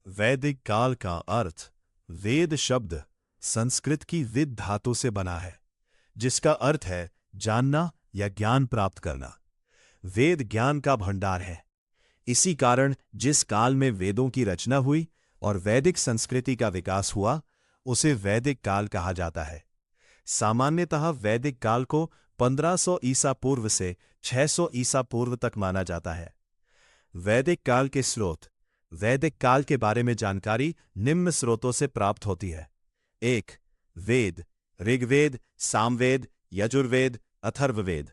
वैदिक काल का अर्थ वेद शब्द संस्कृत की विद धातु से बना है, जिसका अर्थ है जानना या ज्ञान प्राप्त करना। वेद ज्ञान का भंडार है। इसी कारण जिस काल में वेदों की रचना हुई और वैदिक संस्कृति का विकास हुआ, उसे वैदिक काल कहा जाता है। सामान्यतः वैदिक काल को 1500 ईसा पूर्व से 600 ईसा पूर्व तक माना जाता है। वैदिक काल के स्रोत। वैदिक काल के बारे में जानकारी निम्न स्रोतों से प्राप्त होती है। 1. वेद, ऋग्वेद, सामवेद, यजुर्वेद, अथर्ववेद।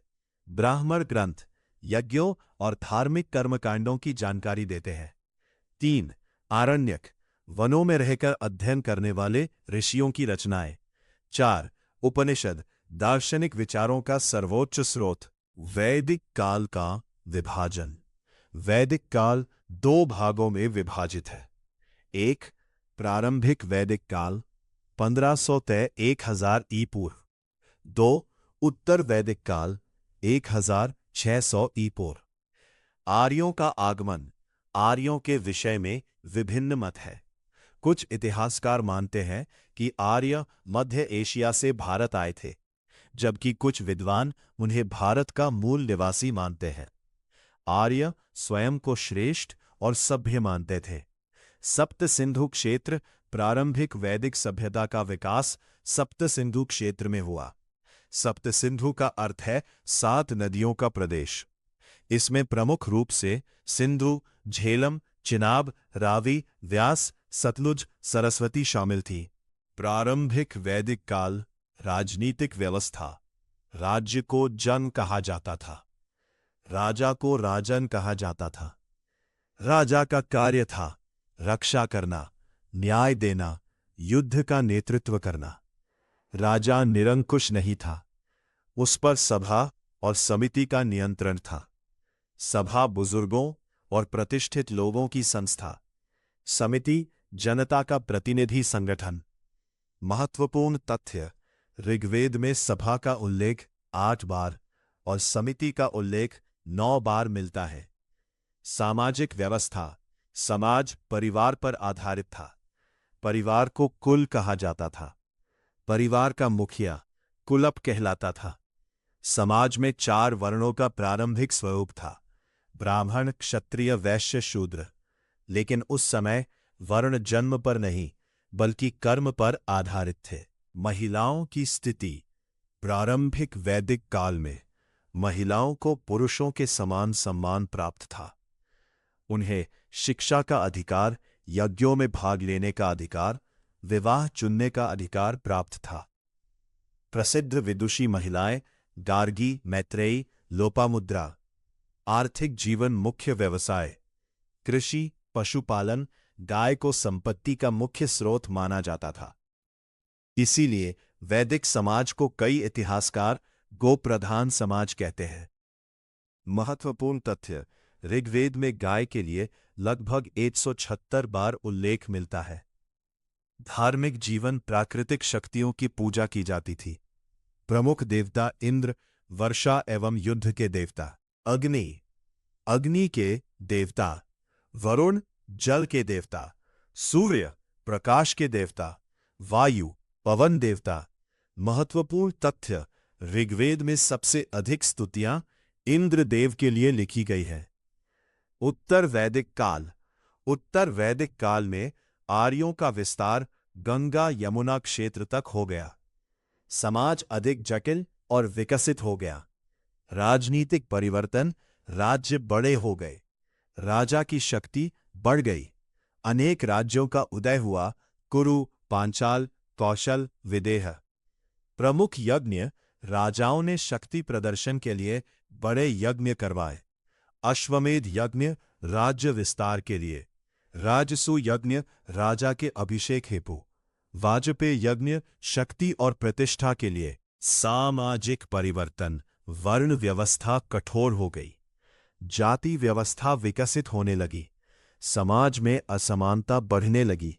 ब्राह्मण ग्रंथ, यज्ञों और धार्मिक कर्मकांडों की जानकारी देते हैं। 3. आरण्यक, वनों में रहकर अध्ययन करने वाले ऋषियों की रचनाएं। 4. उपनिषद, दार्शनिक विचारों का सर्वोच्च स्रोत। वैदिक काल का विभाजन। वैदिक काल 2 भागों में विभाजित है। 1. प्रारंभिक वैदिक काल 1500 तय 1000 ई पूर्व। 2. उत्तर वैदिक काल 1600 ई पूर्व। आर्यों का आगमन। आर्यों के विषय में विभिन्न मत है। कुछ इतिहासकार मानते हैं कि आर्य मध्य एशिया से भारत आए थे, जबकि कुछ विद्वान उन्हें भारत का मूल निवासी मानते हैं। आर्य स्वयं को श्रेष्ठ और सभ्य मानते थे। सप्त सिंधु क्षेत्र। प्रारंभिक वैदिक सभ्यता का विकास सप्त सिंधु क्षेत्र में हुआ। सप्त सिंधु का अर्थ है 7 नदियों का प्रदेश। इसमें प्रमुख रूप से सिंधु, झेलम, चिनाब, रावी, व्यास, सतलुज, सरस्वती शामिल थी। प्रारंभिक वैदिक काल। राजनीतिक व्यवस्था। राज्य को जन कहा जाता था। राजा को राजन कहा जाता था। राजा का कार्य था रक्षा करना, न्याय देना, युद्ध का नेतृत्व करना। राजा निरंकुश नहीं था। उस पर सभा और समिति का नियंत्रण था। सभा बुजुर्गों और प्रतिष्ठित लोगों की संस्था। समिति जनता का प्रतिनिधि संगठन। महत्वपूर्ण तथ्य। ऋग्वेद में सभा का उल्लेख 8 बार और समिति का उल्लेख 9 बार मिलता है। सामाजिक व्यवस्था। समाज परिवार पर आधारित था। परिवार को कुल कहा जाता था। परिवार का मुखिया कुलप कहलाता था। समाज में 4 वर्णों का प्रारंभिक स्वरूप था: ब्राह्मण, क्षत्रिय, वैश्य, शूद्र। लेकिन उस समय वर्ण जन्म पर नहीं बल्कि कर्म पर आधारित थे। महिलाओं की स्थिति। प्रारंभिक वैदिक काल में महिलाओं को पुरुषों के समान सम्मान प्राप्त था। उन्हें शिक्षा का अधिकार, यज्ञों में भाग लेने का अधिकार, विवाह चुनने का अधिकार प्राप्त था। प्रसिद्ध विदुषी महिलाएं गार्गी, मैत्रेयी, लोपामुद्रा। आर्थिक जीवन। मुख्य व्यवसाय कृषि, पशुपालन। गाय को संपत्ति का मुख्य स्रोत माना जाता था। इसीलिए वैदिक समाज को कई इतिहासकार गोप्रधान समाज कहते हैं। महत्वपूर्ण तथ्य। ऋग्वेद में गाय के लिए लगभग 176 बार उल्लेख मिलता है। धार्मिक जीवन। प्राकृतिक शक्तियों की पूजा की जाती थी। प्रमुख देवता इंद्र, वर्षा एवं युद्ध के देवता। अग्नि, अग्नि के देवता। वरुण, जल के देवता। सूर्य, प्रकाश के देवता। वायु, पवन देवता। महत्वपूर्ण तथ्य। ऋग्वेद में सबसे अधिक स्तुतियां इंद्र देव के लिए लिखी गई है। उत्तर वैदिक काल। उत्तर वैदिक काल में आर्यों का विस्तार गंगा यमुना क्षेत्र तक हो गया। समाज अधिक जटिल और विकसित हो गया। राजनीतिक परिवर्तन। राज्य बड़े हो गए। राजा की शक्ति बढ़ गई। अनेक राज्यों का उदय हुआ: कुरु, पांचाल, कौशल, विदेह। प्रमुख यज्ञ। राजाओं ने शक्ति प्रदर्शन के लिए बड़े यज्ञ करवाए। अश्वमेध यज्ञ राज्य विस्तार के लिए। राजसू यज्ञ राजा के अभिषेक हेतु। वाजपेय यज्ञ शक्ति और प्रतिष्ठा के लिए। सामाजिक परिवर्तन। वर्ण व्यवस्था कठोर हो गई। जाति व्यवस्था विकसित होने लगी। समाज में असमानता बढ़ने लगी।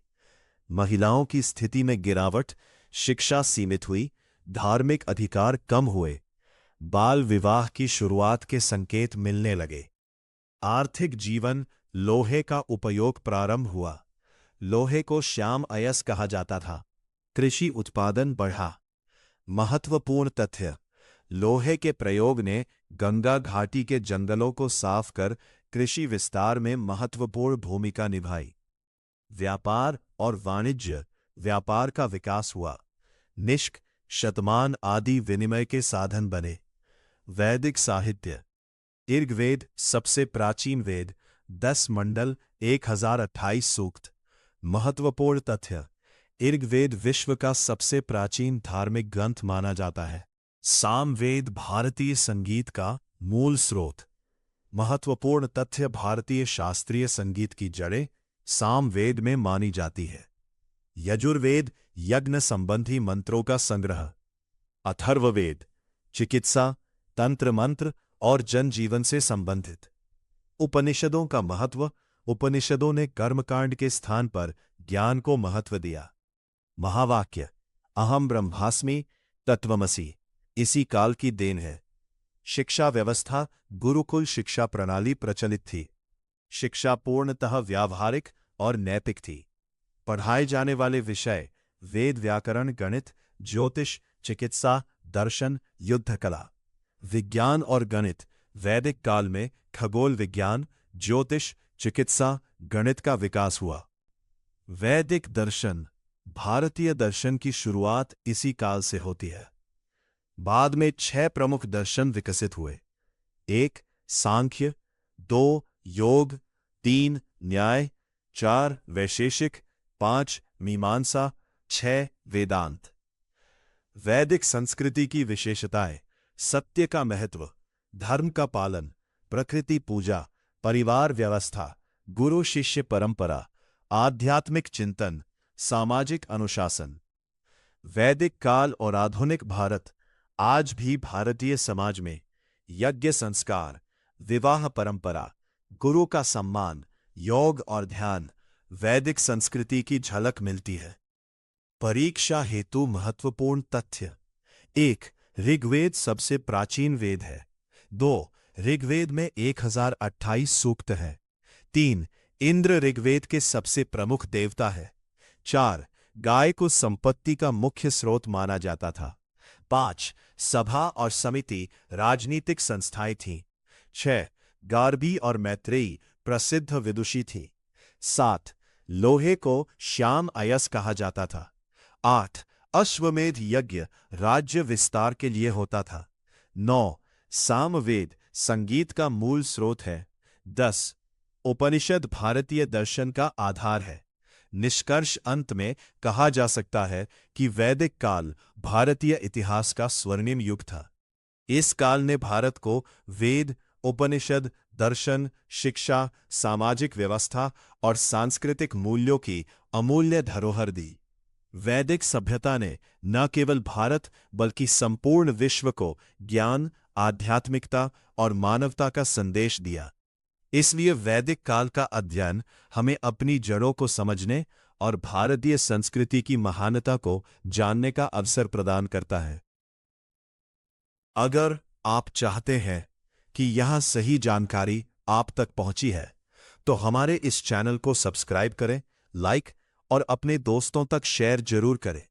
महिलाओं की स्थिति में गिरावट। शिक्षा सीमित हुई। धार्मिक अधिकार कम हुए। बाल विवाह की शुरुआत के संकेत मिलने लगे। आर्थिक जीवन। लोहे का उपयोग प्रारंभ हुआ। लोहे को श्याम अयस्क कहा जाता था। कृषि उत्पादन बढ़ा। महत्वपूर्ण तथ्य: लोहे के प्रयोग ने गंगा घाटी के जंगलों को साफ कर कृषि विस्तार में महत्वपूर्ण भूमिका निभाई। व्यापार और वाणिज्य: व्यापार का विकास हुआ। निष्क, शतमान आदि विनिमय के साधन बने। वैदिक साहित्य: ऋग्वेद सबसे प्राचीन वेद, 10 मंडल, 1028 सूक्त। महत्वपूर्ण तथ्य: ऋग्वेद विश्व का सबसे प्राचीन धार्मिक ग्रंथ माना जाता है। सामवेद भारतीय संगीत का मूल स्रोत। महत्वपूर्ण तथ्य: भारतीय शास्त्रीय संगीत की जड़ें सामवेद में मानी जाती है। यजुर्वेद यज्ञ संबंधी मंत्रों का संग्रह। अथर्ववेद चिकित्सा, तंत्र मंत्र और जनजीवन से संबंधित। उपनिषदों का महत्व: उपनिषदों ने कर्मकांड के स्थान पर ज्ञान को महत्व दिया। महावाक्य: अहम ब्रह्मास्मि, तत्वमसि इसी काल की देन है। शिक्षा व्यवस्था: गुरुकुल शिक्षा प्रणाली प्रचलित थी। शिक्षा पूर्णतः व्यावहारिक और नैतिक थी। पढ़ाए जाने वाले विषय: वेद, व्याकरण, गणित, ज्योतिष, चिकित्सा, दर्शन, युद्ध कला। विज्ञान और गणित: वैदिक काल में खगोल विज्ञान, ज्योतिष, चिकित्सा, गणित का विकास हुआ। वैदिक दर्शन: भारतीय दर्शन की शुरुआत इसी काल से होती है। बाद में 6 प्रमुख दर्शन विकसित हुए। 1 सांख्य, 2 योग, 3 न्याय, 4 वैशेषिक, 5 मीमांसा, 6 वेदांत। वैदिक संस्कृति की विशेषताएं: सत्य का महत्व, धर्म का पालन, प्रकृति पूजा, परिवार व्यवस्था, गुरु शिष्य परंपरा, आध्यात्मिक चिंतन, सामाजिक अनुशासन। वैदिक काल और आधुनिक भारत: आज भी भारतीय समाज में यज्ञ संस्कार, विवाह परंपरा, गुरु का सम्मान, योग और ध्यान वैदिक संस्कृति की झलक मिलती है। परीक्षा हेतु महत्वपूर्ण तथ्य: 1 ऋग्वेद सबसे प्राचीन वेद है। 2 ऋग्वेद में 1028 सूक्त है। 3 इंद्र ऋग्वेद के सबसे प्रमुख देवता है। 4 गाय को संपत्ति का मुख्य स्रोत माना जाता था। 5 सभा और समिति राजनीतिक संस्थाएं थीं। 6 गार्गी और मैत्रेयी प्रसिद्ध विदुषी थी। 7 लोहे को श्याम अयस्क कहा जाता था। 8 अश्वमेध यज्ञ राज्य विस्तार के लिए होता था। 9 सामवेद संगीत का मूल स्रोत है। 10 उपनिषद भारतीय दर्शन का आधार है। निष्कर्ष: अंत में कहा जा सकता है कि वैदिक काल भारतीय इतिहास का स्वर्णिम युग था। इस काल ने भारत को वेद, उपनिषद, दर्शन, शिक्षा, सामाजिक व्यवस्था और सांस्कृतिक मूल्यों की अमूल्य धरोहर दी। वैदिक सभ्यता ने न केवल भारत बल्कि संपूर्ण विश्व को ज्ञान, आध्यात्मिकता और मानवता का संदेश दिया। इसलिए वैदिक काल का अध्ययन हमें अपनी जड़ों को समझने और भारतीय संस्कृति की महानता को जानने का अवसर प्रदान करता है। अगर आप चाहते हैं कि यह सही जानकारी आप तक पहुंची है, तो हमारे इस चैनल को सब्सक्राइब करें, लाइक और अपने दोस्तों तक शेयर जरूर करें।